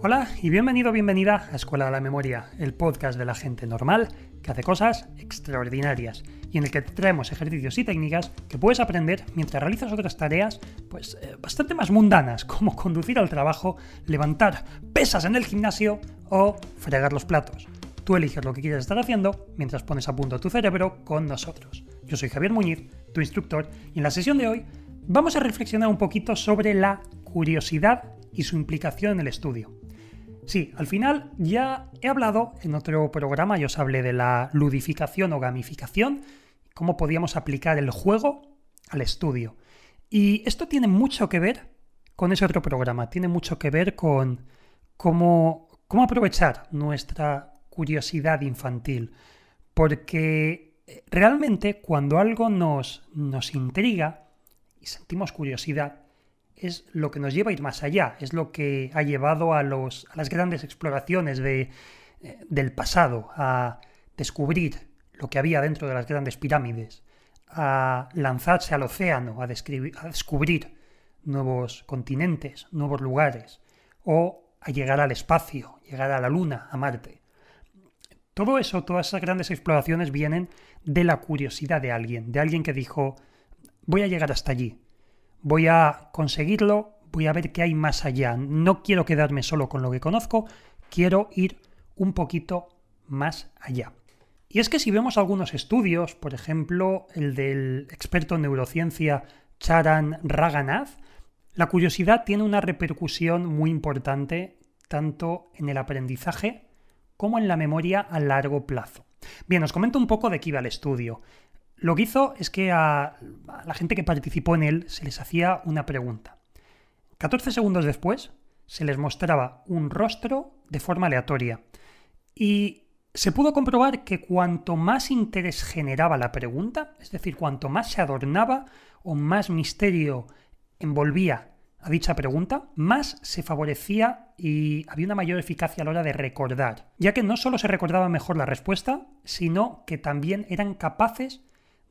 Hola y bienvenido o bienvenida a Escuela de la Memoria, el podcast de la gente normal que hace cosas extraordinarias y en el que te traemos ejercicios y técnicas que puedes aprender mientras realizas otras tareas bastante más mundanas, como conducir al trabajo, levantar pesas en el gimnasio o fregar los platos. Tú eliges lo que quieres estar haciendo mientras pones a punto tu cerebro con nosotros. Yo soy Javier Muñiz, tu instructor, y en la sesión de hoy vamos a reflexionar un poquito sobre la curiosidad y su implicación en el estudio. Sí, al final ya he hablado en otro programa, yo os hablé de la ludificación o gamificación, cómo podíamos aplicar el juego al estudio. Y esto tiene mucho que ver con ese otro programa, tiene mucho que ver con cómo aprovechar nuestra curiosidad infantil. Porque realmente cuando algo nos intriga y sentimos curiosidad, es lo que nos lleva a ir más allá, es lo que ha llevado a las grandes exploraciones del pasado, a descubrir lo que había dentro de las grandes pirámides, a lanzarse al océano, a descubrir nuevos continentes, nuevos lugares, o a llegar al espacio, llegar a la Luna, a Marte. Todo eso, todas esas grandes exploraciones vienen de la curiosidad de alguien que dijo, voy a llegar hasta allí. Voy a conseguirlo, voy a ver qué hay más allá. No quiero quedarme solo con lo que conozco, quiero ir un poquito más allá. Y es que si vemos algunos estudios, por ejemplo, el del experto en neurociencia Charan Raghunath, la curiosidad tiene una repercusión muy importante tanto en el aprendizaje como en la memoria a largo plazo. Bien, os comento un poco de qué iba el estudio. Lo que hizo es que a la gente que participó en él se les hacía una pregunta. 14 segundos después se les mostraba un rostro de forma aleatoria y se pudo comprobar que cuanto más interés generaba la pregunta, es decir, cuanto más se adornaba o más misterio envolvía a dicha pregunta, más se favorecía y había una mayor eficacia a la hora de recordar, ya que no solo se recordaba mejor la respuesta, sino que también eran capaces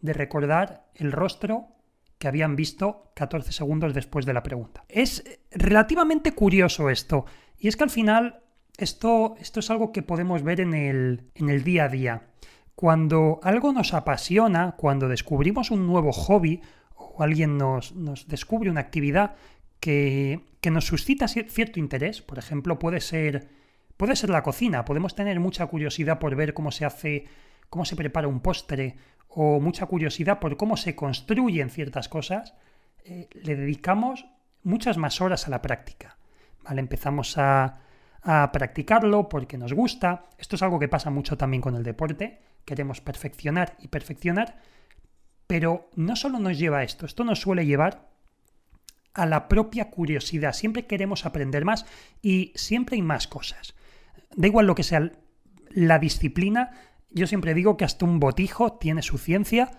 de recordar el rostro que habían visto 14 segundos después de la pregunta. Es relativamente curioso esto, y es que al final esto es algo que podemos ver en el día a día. Cuando algo nos apasiona, cuando descubrimos un nuevo hobby, o alguien nos descubre una actividad que nos suscita cierto interés, por ejemplo, puede ser la cocina, podemos tener mucha curiosidad por ver cómo se prepara un postre, o mucha curiosidad por cómo se construyen ciertas cosas, le dedicamos muchas más horas a la práctica. ¿Vale? Empezamos a practicarlo porque nos gusta. Esto es algo que pasa mucho también con el deporte. Queremos perfeccionar y perfeccionar, pero no solo nos lleva a esto nos suele llevar a la propia curiosidad. Siempre queremos aprender más y siempre hay más cosas. Da igual lo que sea la disciplina. Yo siempre digo que hasta un botijo tiene su ciencia.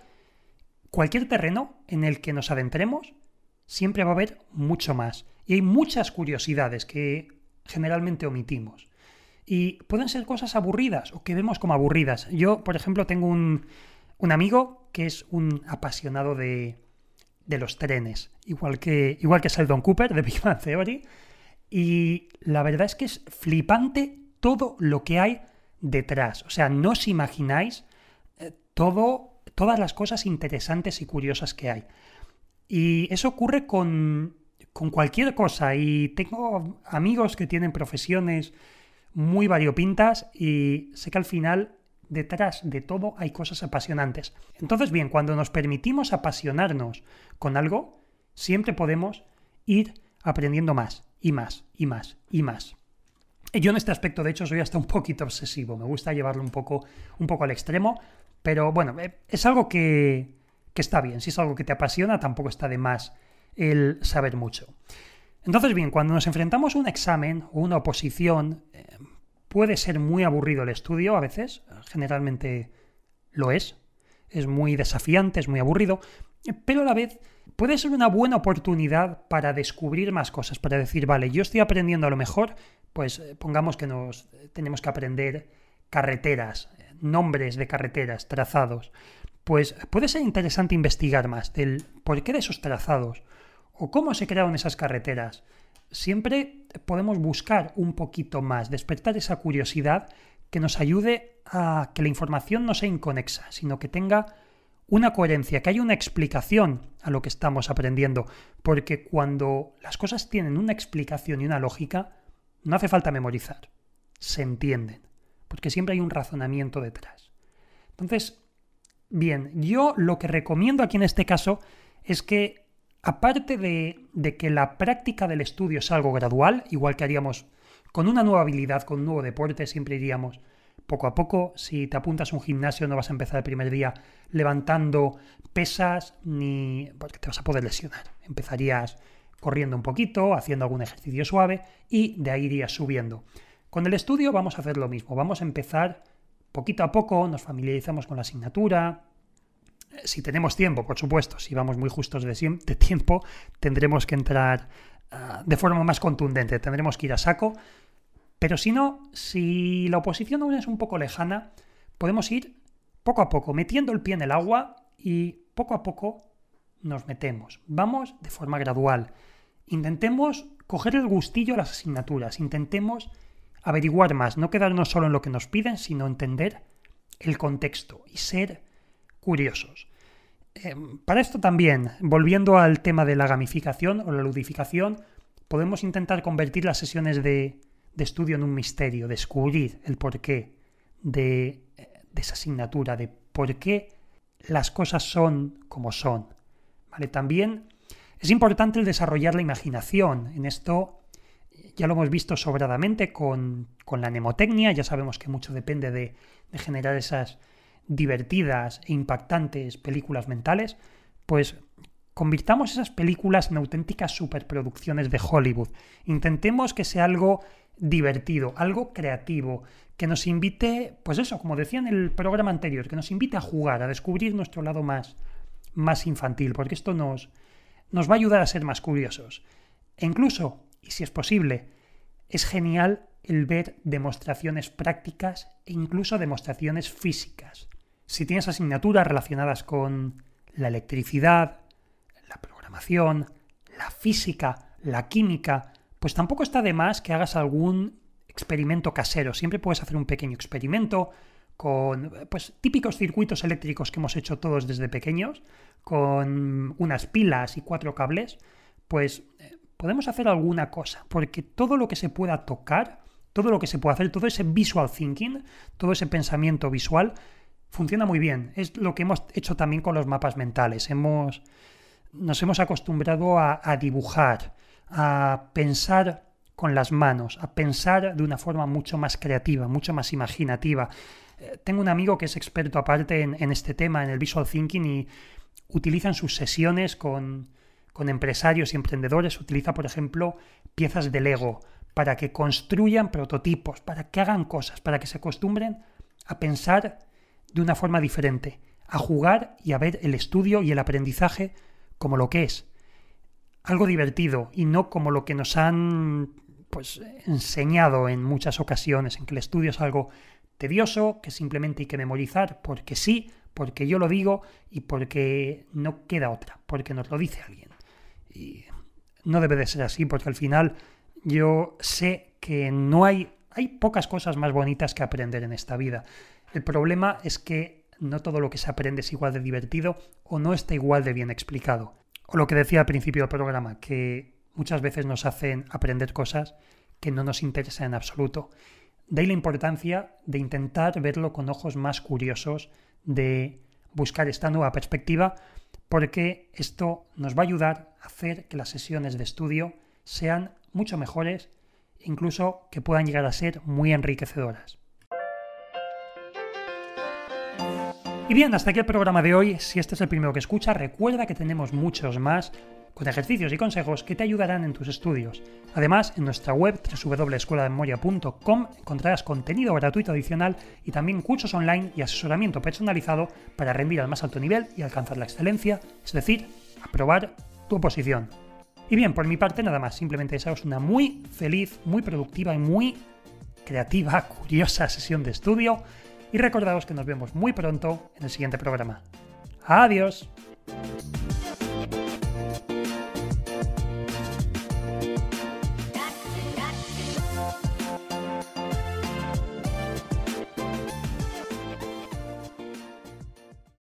Cualquier terreno en el que nos adentremos, siempre va a haber mucho más. Y hay muchas curiosidades que generalmente omitimos. Y pueden ser cosas aburridas o que vemos como aburridas. Yo, por ejemplo, tengo un amigo que es un apasionado de los trenes, igual que Sheldon Cooper de Big Bang Theory. Y la verdad es que es flipante todo lo que hay detrás. O sea, no os imagináis todas las cosas interesantes y curiosas que hay. Y eso ocurre con cualquier cosa. Y tengo amigos que tienen profesiones muy variopintas y sé que al final detrás de todo hay cosas apasionantes. Entonces, bien, cuando nos permitimos apasionarnos con algo, siempre podemos ir aprendiendo más y más y más y más. Yo en este aspecto, de hecho, soy hasta un poquito obsesivo. Me gusta llevarlo un poco al extremo, pero bueno, es algo que está bien. Si es algo que te apasiona, tampoco está de más el saber mucho. Entonces, bien, cuando nos enfrentamos a un examen o una oposición, puede ser muy aburrido el estudio a veces, generalmente lo es muy desafiante, es muy aburrido, pero a la vez puede ser una buena oportunidad para descubrir más cosas, para decir, vale, yo estoy aprendiendo a lo mejor, pues pongamos que tenemos que aprender carreteras, nombres de carreteras, trazados. Pues puede ser interesante investigar más del porqué de esos trazados o cómo se crearon esas carreteras. siempre podemos buscar un poquito más, despertar esa curiosidad que nos ayude a que la información no sea inconexa, sino que tenga una coherencia, que haya una explicación a lo que estamos aprendiendo, porque cuando las cosas tienen una explicación y una lógica, no hace falta memorizar, se entienden, porque siempre hay un razonamiento detrás. Entonces, bien, yo lo que recomiendo aquí en este caso es que, aparte de que la práctica del estudio es algo gradual, igual que haríamos con una nueva habilidad, con un nuevo deporte, siempre iríamos poco a poco. Si te apuntas a un gimnasio no vas a empezar el primer día levantando pesas, ni porque te vas a poder lesionar. Empezarías corriendo un poquito, haciendo algún ejercicio suave y de ahí irías subiendo. Con el estudio vamos a hacer lo mismo, vamos a empezar poquito a poco, nos familiarizamos con la asignatura. Si tenemos tiempo, por supuesto, si vamos muy justos de tiempo, tendremos que entrar de forma más contundente, tendremos que ir a saco. Pero si no, si la oposición aún es un poco lejana, podemos ir poco a poco, metiendo el pie en el agua y poco a poco nos metemos. Vamos de forma gradual. Intentemos coger el gustillo a las asignaturas, intentemos averiguar más, no quedarnos solo en lo que nos piden, sino entender el contexto y ser curiosos. Para esto también, volviendo al tema de la gamificación o la ludificación, podemos intentar convertir las sesiones de estudio en un misterio, descubrir el porqué de esa asignatura, de por qué las cosas son como son. ¿Vale? También es importante el desarrollar la imaginación. En esto ya lo hemos visto sobradamente con la mnemotecnia, ya sabemos que mucho depende de generar esas divertidas e impactantes películas mentales, pues convirtamos esas películas en auténticas superproducciones de Hollywood. Intentemos que sea algo divertido, algo creativo, que nos invite, pues eso, como decía en el programa anterior, que nos invite a jugar, a descubrir nuestro lado más infantil, porque esto nos va a ayudar a ser más curiosos. E incluso, y si es posible, es genial el ver demostraciones prácticas e incluso demostraciones físicas. Si tienes asignaturas relacionadas con la electricidad, la programación, la física, la química, pues tampoco está de más que hagas algún experimento casero. Siempre puedes hacer un pequeño experimento con pues, típicos circuitos eléctricos que hemos hecho todos desde pequeños, con unas pilas y 4 cables, pues podemos hacer alguna cosa, porque todo lo que se pueda tocar, todo lo que se puede hacer, todo ese visual thinking, todo ese pensamiento visual, funciona muy bien. Es lo que hemos hecho también con los mapas mentales. Nos hemos acostumbrado a dibujar, a pensar con las manos, a pensar de una forma mucho más creativa, mucho más imaginativa. Tengo un amigo que es experto aparte en este tema, en el visual thinking, y utiliza en sus sesiones con empresarios y emprendedores, utiliza, por ejemplo, piezas de Lego para que construyan prototipos, para que hagan cosas, para que se acostumbren a pensar de una forma diferente, a jugar y a ver el estudio y el aprendizaje como lo que es, algo divertido y no como lo que nos han enseñado en muchas ocasiones, en que el estudio es algo tedioso, que simplemente hay que memorizar porque sí, porque yo lo digo y porque no queda otra, porque nos lo dice alguien. Y no debe de ser así, porque al final yo sé que no hay pocas cosas más bonitas que aprender en esta vida. El problema es que no todo lo que se aprende es igual de divertido o no está igual de bien explicado. O lo que decía al principio del programa, que muchas veces nos hacen aprender cosas que no nos interesan en absoluto. De ahí la importancia de intentar verlo con ojos más curiosos, de buscar esta nueva perspectiva, porque esto nos va a ayudar a hacer que las sesiones de estudio sean mucho mejores, incluso que puedan llegar a ser muy enriquecedoras. Y bien, hasta aquí el programa de hoy. Si este es el primero que escuchas, recuerda que tenemos muchos más con ejercicios y consejos que te ayudarán en tus estudios. Además, en nuestra web www.escueladememoria.com encontrarás contenido gratuito adicional y también cursos online y asesoramiento personalizado para rendir al más alto nivel y alcanzar la excelencia, es decir, aprobar tu oposición. Y bien, por mi parte nada más, simplemente desearos una muy feliz, muy productiva y muy creativa, curiosa sesión de estudio. Y recordaos que nos vemos muy pronto en el siguiente programa. ¡Adiós!